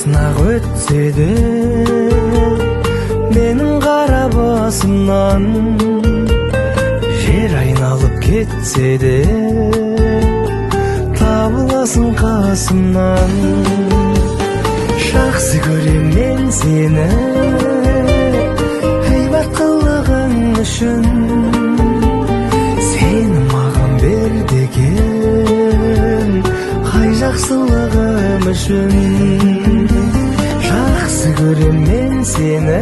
Сынақ өтсе де менің қара басымнан, жер айналып кетсе де табыласың қасымнан. Жақсы көрем мен сені ғибат қылығың үшін, сені маған бер деген қай жақсылығым үшін. Жақсы көрем мен сені